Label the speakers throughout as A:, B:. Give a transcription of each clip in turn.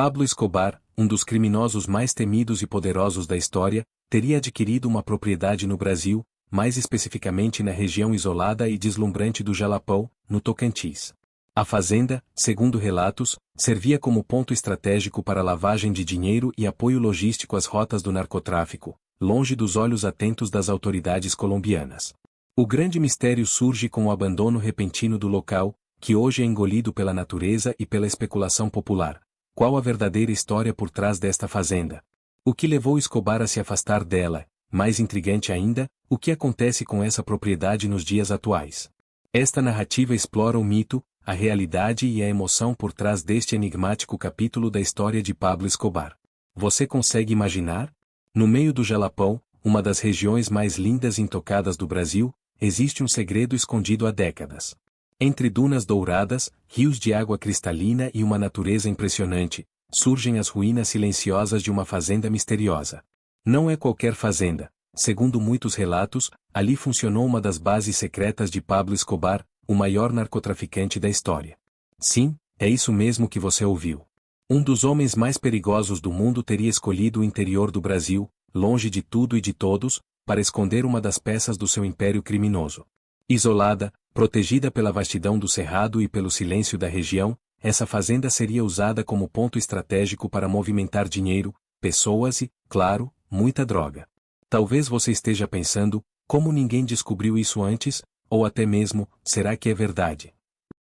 A: Pablo Escobar, um dos criminosos mais temidos e poderosos da história, teria adquirido uma propriedade no Brasil, mais especificamente na região isolada e deslumbrante do Jalapão, no Tocantins. A fazenda, segundo relatos, servia como ponto estratégico para lavagem de dinheiro e apoio logístico às rotas do narcotráfico, longe dos olhos atentos das autoridades colombianas. O grande mistério surge com o abandono repentino do local, que hoje é engolido pela natureza e pela especulação popular. Qual a verdadeira história por trás desta fazenda? O que levou Escobar a se afastar dela? Mais intrigante ainda, o que acontece com essa propriedade nos dias atuais? Esta narrativa explora o mito, a realidade e a emoção por trás deste enigmático capítulo da história de Pablo Escobar. Você consegue imaginar? No meio do Jalapão, uma das regiões mais lindas e intocadas do Brasil, existe um segredo escondido há décadas. Entre dunas douradas, rios de água cristalina e uma natureza impressionante, surgem as ruínas silenciosas de uma fazenda misteriosa. Não é qualquer fazenda. Segundo muitos relatos, ali funcionou uma das bases secretas de Pablo Escobar, o maior narcotraficante da história. Sim, é isso mesmo que você ouviu. Um dos homens mais perigosos do mundo teria escolhido o interior do Brasil, longe de tudo e de todos, para esconder uma das peças do seu império criminoso. Isolada, protegida pela vastidão do cerrado e pelo silêncio da região, essa fazenda seria usada como ponto estratégico para movimentar dinheiro, pessoas e, claro, muita droga. Talvez você esteja pensando, como ninguém descobriu isso antes, ou até mesmo, será que é verdade?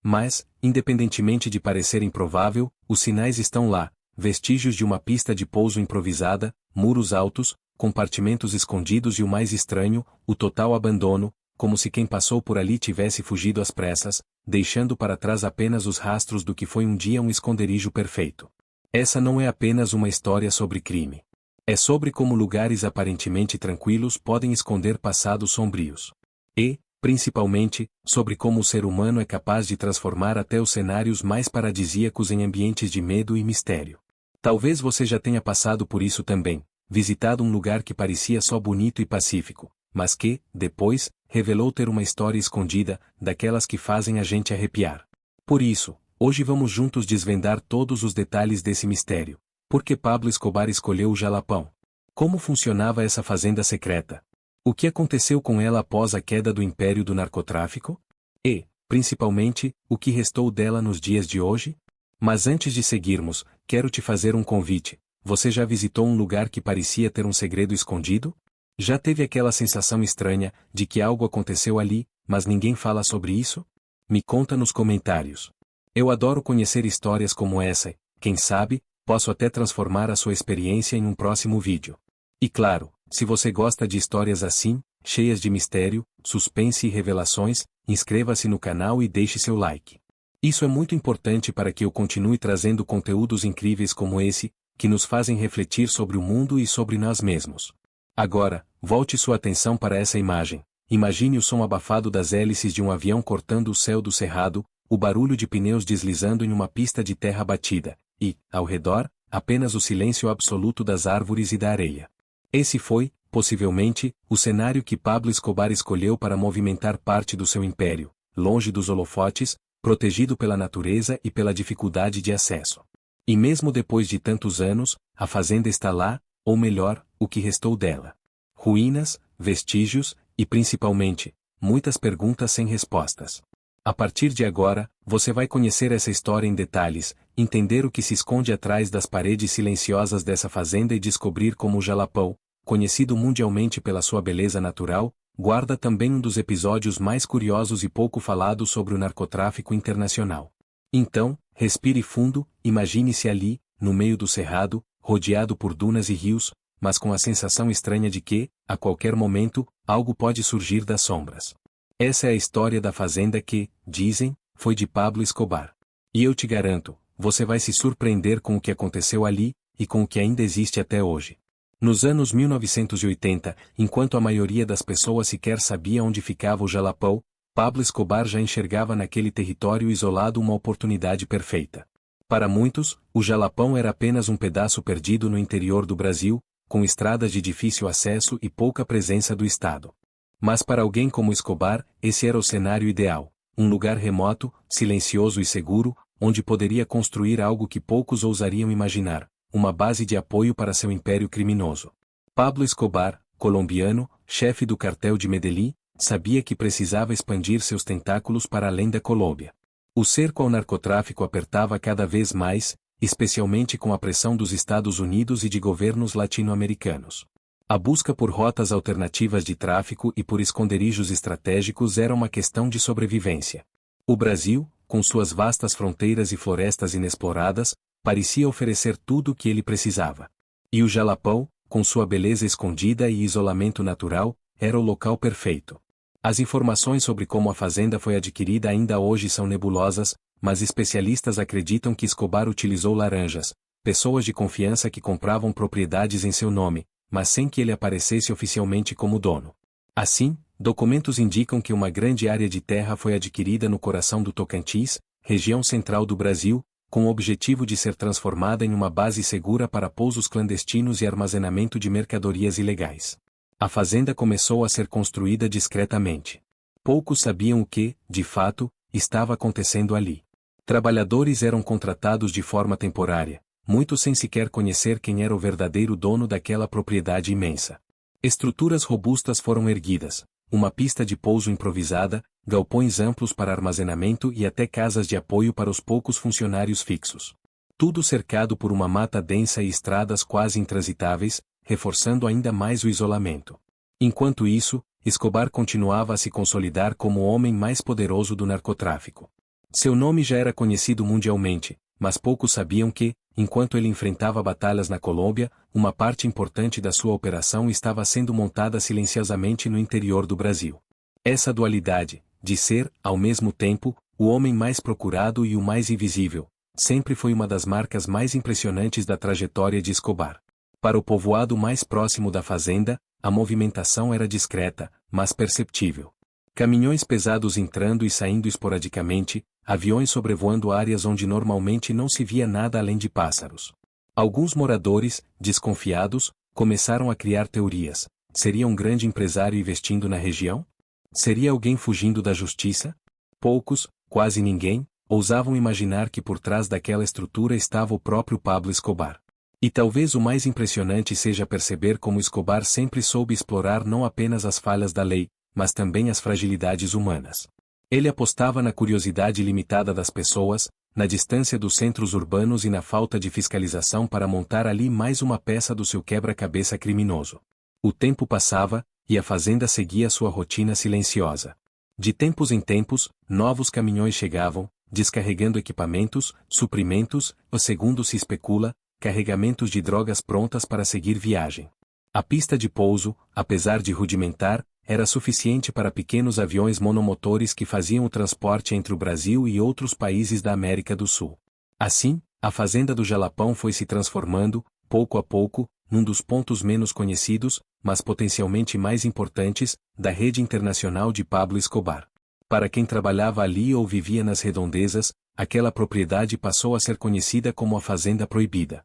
A: Mas, independentemente de parecer improvável, os sinais estão lá, vestígios de uma pista de pouso improvisada, muros altos, compartimentos escondidos e o mais estranho, o total abandono, como se quem passou por ali tivesse fugido às pressas, deixando para trás apenas os rastros do que foi um dia um esconderijo perfeito. Essa não é apenas uma história sobre crime. É sobre como lugares aparentemente tranquilos podem esconder passados sombrios. E, principalmente, sobre como o ser humano é capaz de transformar até os cenários mais paradisíacos em ambientes de medo e mistério. Talvez você já tenha passado por isso também, visitado um lugar que parecia só bonito e pacífico, mas que, depois, revelou ter uma história escondida, daquelas que fazem a gente arrepiar. Por isso, hoje vamos juntos desvendar todos os detalhes desse mistério. Por que Pablo Escobar escolheu o Jalapão? Como funcionava essa fazenda secreta? O que aconteceu com ela após a queda do império do narcotráfico? E, principalmente, o que restou dela nos dias de hoje? Mas antes de seguirmos, quero te fazer um convite. Você já visitou um lugar que parecia ter um segredo escondido? Já teve aquela sensação estranha, de que algo aconteceu ali, mas ninguém fala sobre isso? Me conta nos comentários. Eu adoro conhecer histórias como essa, quem sabe, posso até transformar a sua experiência em um próximo vídeo. E claro, se você gosta de histórias assim, cheias de mistério, suspense e revelações, inscreva-se no canal e deixe seu like. Isso é muito importante para que eu continue trazendo conteúdos incríveis como esse, que nos fazem refletir sobre o mundo e sobre nós mesmos. Agora, volte sua atenção para essa imagem. Imagine o som abafado das hélices de um avião cortando o céu do cerrado, o barulho de pneus deslizando em uma pista de terra batida, e, ao redor, apenas o silêncio absoluto das árvores e da areia. Esse foi, possivelmente, o cenário que Pablo Escobar escolheu para movimentar parte do seu império, longe dos holofotes, protegido pela natureza e pela dificuldade de acesso. E mesmo depois de tantos anos, a fazenda está lá, ou melhor, o que restou dela. Ruínas, vestígios, e principalmente, muitas perguntas sem respostas. A partir de agora, você vai conhecer essa história em detalhes, entender o que se esconde atrás das paredes silenciosas dessa fazenda e descobrir como o Jalapão, conhecido mundialmente pela sua beleza natural, guarda também um dos episódios mais curiosos e pouco falados sobre o narcotráfico internacional. Então, respire fundo, imagine-se ali, no meio do cerrado, rodeado por dunas e rios, mas com a sensação estranha de que, a qualquer momento, algo pode surgir das sombras. Essa é a história da fazenda que, dizem, foi de Pablo Escobar. E eu te garanto, você vai se surpreender com o que aconteceu ali, e com o que ainda existe até hoje. Nos anos 1980, enquanto a maioria das pessoas sequer sabia onde ficava o Jalapão, Pablo Escobar já enxergava naquele território isolado uma oportunidade perfeita. Para muitos, o Jalapão era apenas um pedaço perdido no interior do Brasil, com estradas de difícil acesso e pouca presença do Estado. Mas para alguém como Escobar, esse era o cenário ideal. Um lugar remoto, silencioso e seguro, onde poderia construir algo que poucos ousariam imaginar, uma base de apoio para seu império criminoso. Pablo Escobar, colombiano, chefe do cartel de Medellín, sabia que precisava expandir seus tentáculos para além da Colômbia. O cerco ao narcotráfico apertava cada vez mais, especialmente com a pressão dos Estados Unidos e de governos latino-americanos. A busca por rotas alternativas de tráfico e por esconderijos estratégicos era uma questão de sobrevivência. O Brasil, com suas vastas fronteiras e florestas inexploradas, parecia oferecer tudo o que ele precisava. E o Jalapão, com sua beleza escondida e isolamento natural, era o local perfeito. As informações sobre como a fazenda foi adquirida ainda hoje são nebulosas, mas especialistas acreditam que Escobar utilizou laranjas, pessoas de confiança que compravam propriedades em seu nome, mas sem que ele aparecesse oficialmente como dono. Assim, documentos indicam que uma grande área de terra foi adquirida no coração do Tocantins, região central do Brasil, com o objetivo de ser transformada em uma base segura para pousos clandestinos e armazenamento de mercadorias ilegais. A fazenda começou a ser construída discretamente. Poucos sabiam o que, de fato, estava acontecendo ali. Trabalhadores eram contratados de forma temporária, muitos sem sequer conhecer quem era o verdadeiro dono daquela propriedade imensa. Estruturas robustas foram erguidas, uma pista de pouso improvisada, galpões amplos para armazenamento e até casas de apoio para os poucos funcionários fixos. Tudo cercado por uma mata densa e estradas quase intransitáveis, reforçando ainda mais o isolamento. Enquanto isso, Escobar continuava a se consolidar como o homem mais poderoso do narcotráfico. Seu nome já era conhecido mundialmente, mas poucos sabiam que, enquanto ele enfrentava batalhas na Colômbia, uma parte importante da sua operação estava sendo montada silenciosamente no interior do Brasil. Essa dualidade, de ser, ao mesmo tempo, o homem mais procurado e o mais invisível, sempre foi uma das marcas mais impressionantes da trajetória de Escobar. Para o povoado mais próximo da fazenda, a movimentação era discreta, mas perceptível. Caminhões pesados entrando e saindo esporadicamente, aviões sobrevoando áreas onde normalmente não se via nada além de pássaros. Alguns moradores, desconfiados, começaram a criar teorias. Seria um grande empresário investindo na região? Seria alguém fugindo da justiça? Poucos, quase ninguém, ousavam imaginar que por trás daquela estrutura estava o próprio Pablo Escobar. E talvez o mais impressionante seja perceber como Escobar sempre soube explorar não apenas as falhas da lei, mas também as fragilidades humanas. Ele apostava na curiosidade limitada das pessoas, na distância dos centros urbanos e na falta de fiscalização para montar ali mais uma peça do seu quebra-cabeça criminoso. O tempo passava, e a fazenda seguia sua rotina silenciosa. De tempos em tempos, novos caminhões chegavam, descarregando equipamentos, suprimentos, ou segundo se especula, carregamentos de drogas prontas para seguir viagem. A pista de pouso, apesar de rudimentar, era suficiente para pequenos aviões monomotores que faziam o transporte entre o Brasil e outros países da América do Sul. Assim, a fazenda do Jalapão foi se transformando, pouco a pouco, num dos pontos menos conhecidos, mas potencialmente mais importantes, da rede internacional de Pablo Escobar. Para quem trabalhava ali ou vivia nas redondezas, aquela propriedade passou a ser conhecida como a Fazenda Proibida.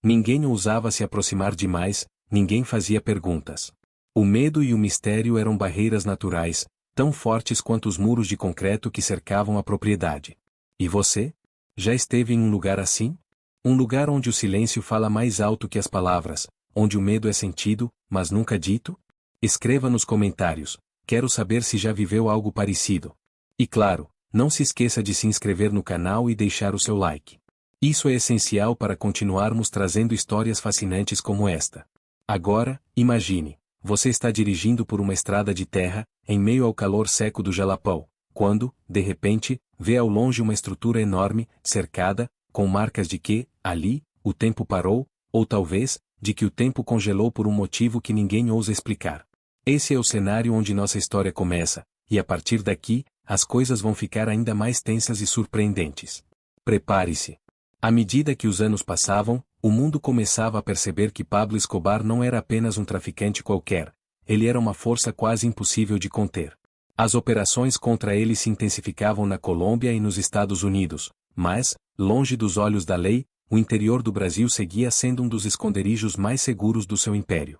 A: Ninguém ousava se aproximar demais, ninguém fazia perguntas. O medo e o mistério eram barreiras naturais, tão fortes quanto os muros de concreto que cercavam a propriedade. E você? Já esteve em um lugar assim? Um lugar onde o silêncio fala mais alto que as palavras, onde o medo é sentido, mas nunca dito? Escreva nos comentários, quero saber se já viveu algo parecido. E claro, não se esqueça de se inscrever no canal e deixar o seu like. Isso é essencial para continuarmos trazendo histórias fascinantes como esta. Agora, imagine, você está dirigindo por uma estrada de terra, em meio ao calor seco do Jalapão, quando, de repente, vê ao longe uma estrutura enorme, cercada, com marcas de que, ali, o tempo parou, ou talvez, de que o tempo congelou por um motivo que ninguém ousa explicar. Esse é o cenário onde nossa história começa, e a partir daqui, as coisas vão ficar ainda mais tensas e surpreendentes. Prepare-se. À medida que os anos passavam, o mundo começava a perceber que Pablo Escobar não era apenas um traficante qualquer, ele era uma força quase impossível de conter. As operações contra ele se intensificavam na Colômbia e nos Estados Unidos, mas, longe dos olhos da lei, o interior do Brasil seguia sendo um dos esconderijos mais seguros do seu império.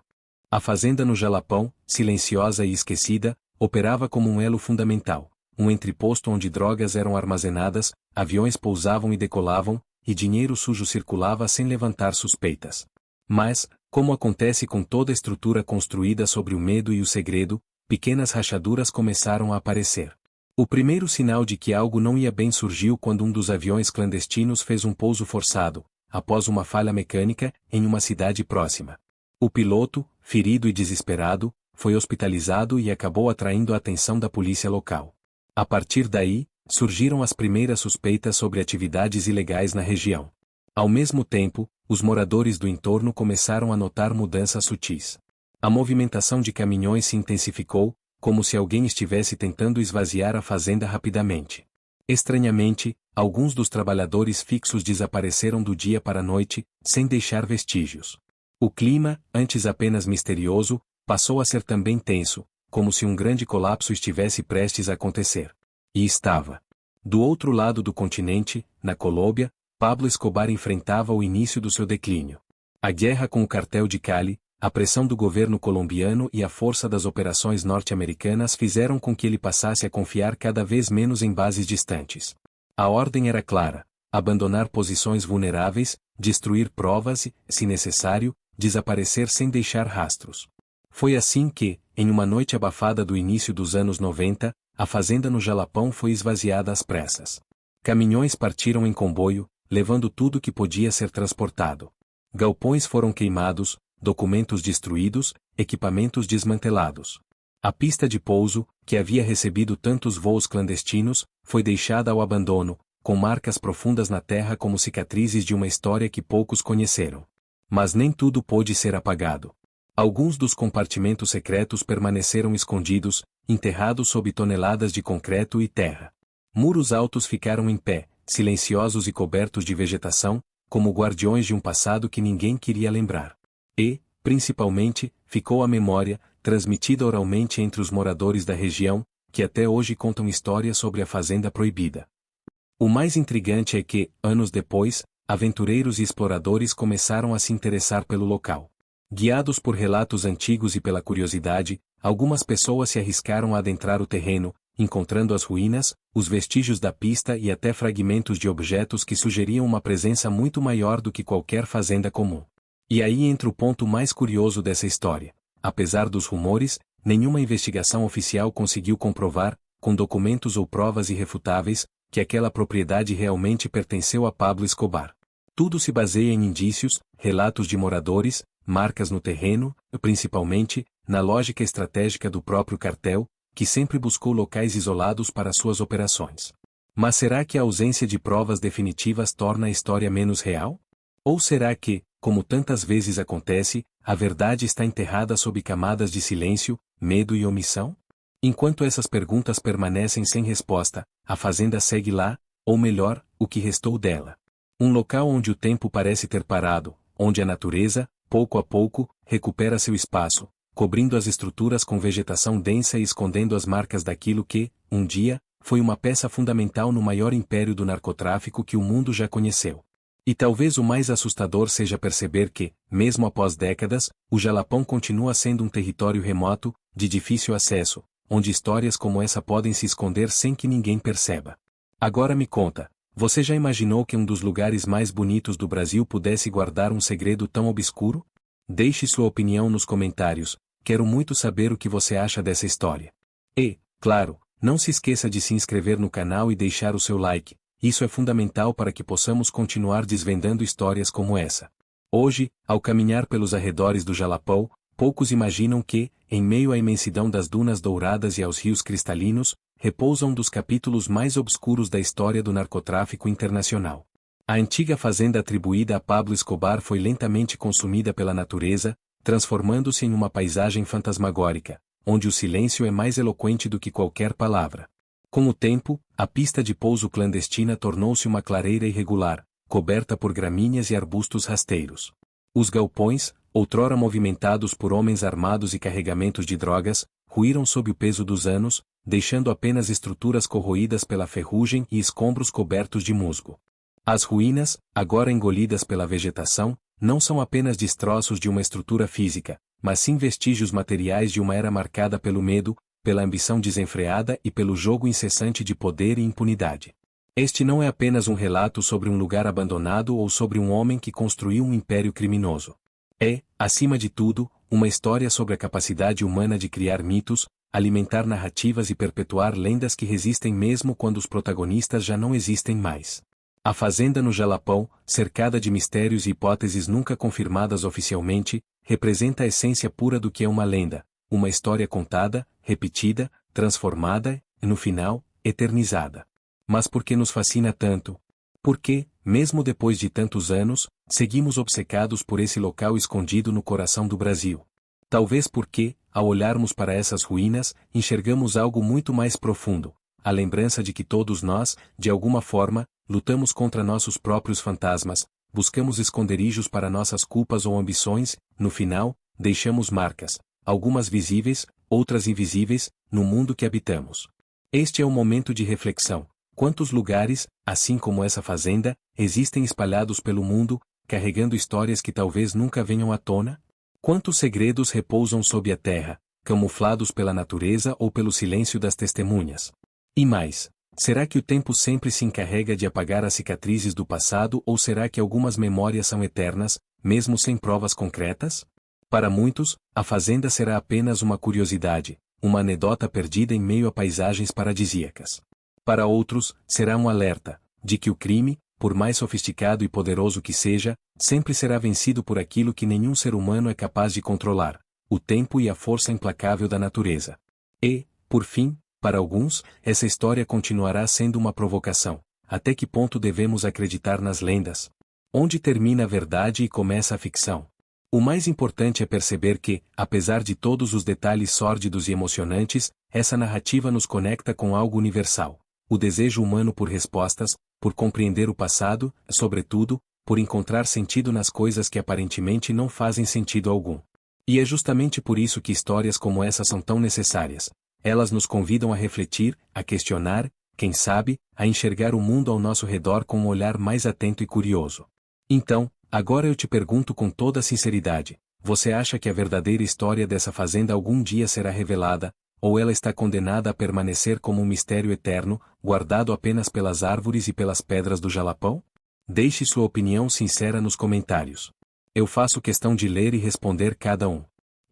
A: A fazenda no Jalapão, silenciosa e esquecida, operava como um elo fundamental, um entreposto onde drogas eram armazenadas, aviões pousavam e decolavam, e dinheiro sujo circulava sem levantar suspeitas. Mas, como acontece com toda estrutura construída sobre o medo e o segredo, pequenas rachaduras começaram a aparecer. O primeiro sinal de que algo não ia bem surgiu quando um dos aviões clandestinos fez um pouso forçado, após uma falha mecânica, em uma cidade próxima. O piloto, ferido e desesperado, foi hospitalizado e acabou atraindo a atenção da polícia local. A partir daí, surgiram as primeiras suspeitas sobre atividades ilegais na região. Ao mesmo tempo, os moradores do entorno começaram a notar mudanças sutis. A movimentação de caminhões se intensificou, como se alguém estivesse tentando esvaziar a fazenda rapidamente. Estranhamente, alguns dos trabalhadores fixos desapareceram do dia para a noite, sem deixar vestígios. O clima, antes apenas misterioso, passou a ser também tenso, como se um grande colapso estivesse prestes a acontecer. E estava. Do outro lado do continente, na Colômbia, Pablo Escobar enfrentava o início do seu declínio. A guerra com o cartel de Cali, a pressão do governo colombiano e a força das operações norte-americanas fizeram com que ele passasse a confiar cada vez menos em bases distantes. A ordem era clara: abandonar posições vulneráveis, destruir provas e, se necessário, desaparecer sem deixar rastros. Foi assim que, em uma noite abafada do início dos anos 90, a fazenda no Jalapão foi esvaziada às pressas. Caminhões partiram em comboio, levando tudo que podia ser transportado. Galpões foram queimados, documentos destruídos, equipamentos desmantelados. A pista de pouso, que havia recebido tantos voos clandestinos, foi deixada ao abandono, com marcas profundas na terra como cicatrizes de uma história que poucos conheceram. Mas nem tudo pôde ser apagado. Alguns dos compartimentos secretos permaneceram escondidos, enterrados sob toneladas de concreto e terra. Muros altos ficaram em pé, silenciosos e cobertos de vegetação, como guardiões de um passado que ninguém queria lembrar. E, principalmente, ficou a memória, transmitida oralmente entre os moradores da região, que até hoje contam histórias sobre a fazenda proibida. O mais intrigante é que, anos depois, aventureiros e exploradores começaram a se interessar pelo local. Guiados por relatos antigos e pela curiosidade, algumas pessoas se arriscaram a adentrar o terreno, encontrando as ruínas, os vestígios da pista e até fragmentos de objetos que sugeriam uma presença muito maior do que qualquer fazenda comum. E aí entra o ponto mais curioso dessa história. Apesar dos rumores, nenhuma investigação oficial conseguiu comprovar, com documentos ou provas irrefutáveis, que aquela propriedade realmente pertenceu a Pablo Escobar. Tudo se baseia em indícios, relatos de moradores, marcas no terreno, principalmente, na lógica estratégica do próprio cartel, que sempre buscou locais isolados para suas operações. Mas será que a ausência de provas definitivas torna a história menos real? Ou será que, como tantas vezes acontece, a verdade está enterrada sob camadas de silêncio, medo e omissão? Enquanto essas perguntas permanecem sem resposta, a fazenda segue lá, ou melhor, o que restou dela. Um local onde o tempo parece ter parado, onde a natureza, pouco a pouco, recupera seu espaço, cobrindo as estruturas com vegetação densa e escondendo as marcas daquilo que, um dia, foi uma peça fundamental no maior império do narcotráfico que o mundo já conheceu. E talvez o mais assustador seja perceber que, mesmo após décadas, o Jalapão continua sendo um território remoto, de difícil acesso, onde histórias como essa podem se esconder sem que ninguém perceba. Agora me conta, você já imaginou que um dos lugares mais bonitos do Brasil pudesse guardar um segredo tão obscuro? Deixe sua opinião nos comentários, quero muito saber o que você acha dessa história. E, claro, não se esqueça de se inscrever no canal e deixar o seu like, isso é fundamental para que possamos continuar desvendando histórias como essa. Hoje, ao caminhar pelos arredores do Jalapão, poucos imaginam que, em meio à imensidão das dunas douradas e aos rios cristalinos, repousa um dos capítulos mais obscuros da história do narcotráfico internacional. A antiga fazenda atribuída a Pablo Escobar foi lentamente consumida pela natureza, transformando-se em uma paisagem fantasmagórica, onde o silêncio é mais eloquente do que qualquer palavra. Com o tempo, a pista de pouso clandestina tornou-se uma clareira irregular, coberta por gramíneas e arbustos rasteiros. Os galpões, outrora movimentados por homens armados e carregamentos de drogas, ruíram sob o peso dos anos, deixando apenas estruturas corroídas pela ferrugem e escombros cobertos de musgo. As ruínas, agora engolidas pela vegetação, não são apenas destroços de uma estrutura física, mas sim vestígios materiais de uma era marcada pelo medo, pela ambição desenfreada e pelo jogo incessante de poder e impunidade. Este não é apenas um relato sobre um lugar abandonado ou sobre um homem que construiu um império criminoso. É, acima de tudo, uma história sobre a capacidade humana de criar mitos, alimentar narrativas e perpetuar lendas que resistem mesmo quando os protagonistas já não existem mais. A Fazenda no Jalapão, cercada de mistérios e hipóteses nunca confirmadas oficialmente, representa a essência pura do que é uma lenda, uma história contada, repetida, transformada e, no final, eternizada. Mas por que nos fascina tanto? Porque, mesmo depois de tantos anos, seguimos obcecados por esse local escondido no coração do Brasil. Talvez porque, ao olharmos para essas ruínas, enxergamos algo muito mais profundo, a lembrança de que todos nós, de alguma forma, lutamos contra nossos próprios fantasmas, buscamos esconderijos para nossas culpas ou ambições, no final, deixamos marcas, algumas visíveis, outras invisíveis, no mundo que habitamos. Este é um momento de reflexão. Quantos lugares, assim como essa fazenda, existem espalhados pelo mundo, carregando histórias que talvez nunca venham à tona? Quantos segredos repousam sob a terra, camuflados pela natureza ou pelo silêncio das testemunhas? E mais, será que o tempo sempre se encarrega de apagar as cicatrizes do passado ou será que algumas memórias são eternas, mesmo sem provas concretas? Para muitos, a fazenda será apenas uma curiosidade, uma anedota perdida em meio a paisagens paradisíacas. Para outros, será um alerta, de que o crime, por mais sofisticado e poderoso que seja, sempre será vencido por aquilo que nenhum ser humano é capaz de controlar, o tempo e a força implacável da natureza. E, por fim, para alguns, essa história continuará sendo uma provocação. Até que ponto devemos acreditar nas lendas? Onde termina a verdade e começa a ficção? O mais importante é perceber que, apesar de todos os detalhes sórdidos e emocionantes, essa narrativa nos conecta com algo universal. O desejo humano por respostas, por compreender o passado, sobretudo, por encontrar sentido nas coisas que aparentemente não fazem sentido algum. E é justamente por isso que histórias como essa são tão necessárias. Elas nos convidam a refletir, a questionar, quem sabe, a enxergar o mundo ao nosso redor com um olhar mais atento e curioso. Então, agora eu te pergunto com toda sinceridade, você acha que a verdadeira história dessa fazenda algum dia será revelada, ou ela está condenada a permanecer como um mistério eterno, guardado apenas pelas árvores e pelas pedras do Jalapão? Deixe sua opinião sincera nos comentários. Eu faço questão de ler e responder cada um.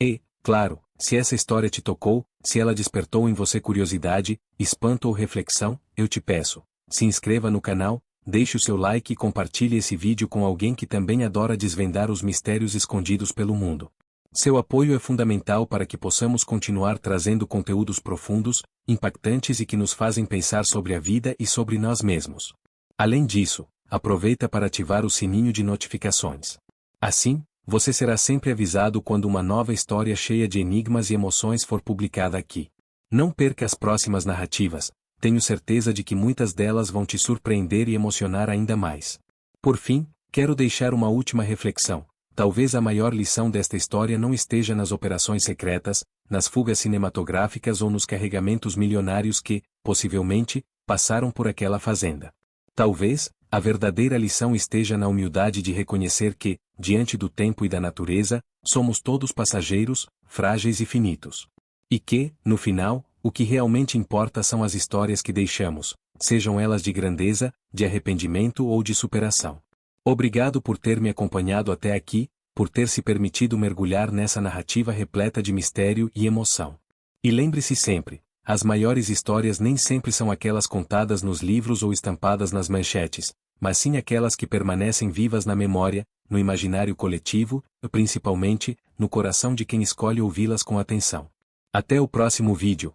A: E, claro, se essa história te tocou, se ela despertou em você curiosidade, espanto ou reflexão, eu te peço, se inscreva no canal, deixe o seu like e compartilhe esse vídeo com alguém que também adora desvendar os mistérios escondidos pelo mundo. Seu apoio é fundamental para que possamos continuar trazendo conteúdos profundos, impactantes e que nos fazem pensar sobre a vida e sobre nós mesmos. Além disso, aproveita para ativar o sininho de notificações. Assim, você será sempre avisado quando uma nova história cheia de enigmas e emoções for publicada aqui. Não perca as próximas narrativas, tenho certeza de que muitas delas vão te surpreender e emocionar ainda mais. Por fim, quero deixar uma última reflexão. Talvez a maior lição desta história não esteja nas operações secretas, nas fugas cinematográficas ou nos carregamentos milionários que, possivelmente, passaram por aquela fazenda. Talvez, a verdadeira lição esteja na humildade de reconhecer que, diante do tempo e da natureza, somos todos passageiros, frágeis e finitos. E que, no final, o que realmente importa são as histórias que deixamos, sejam elas de grandeza, de arrependimento ou de superação. Obrigado por ter me acompanhado até aqui, por ter se permitido mergulhar nessa narrativa repleta de mistério e emoção. E lembre-se sempre, as maiores histórias nem sempre são aquelas contadas nos livros ou estampadas nas manchetes, mas sim aquelas que permanecem vivas na memória, no imaginário coletivo, e principalmente, no coração de quem escolhe ouvi-las com atenção. Até o próximo vídeo.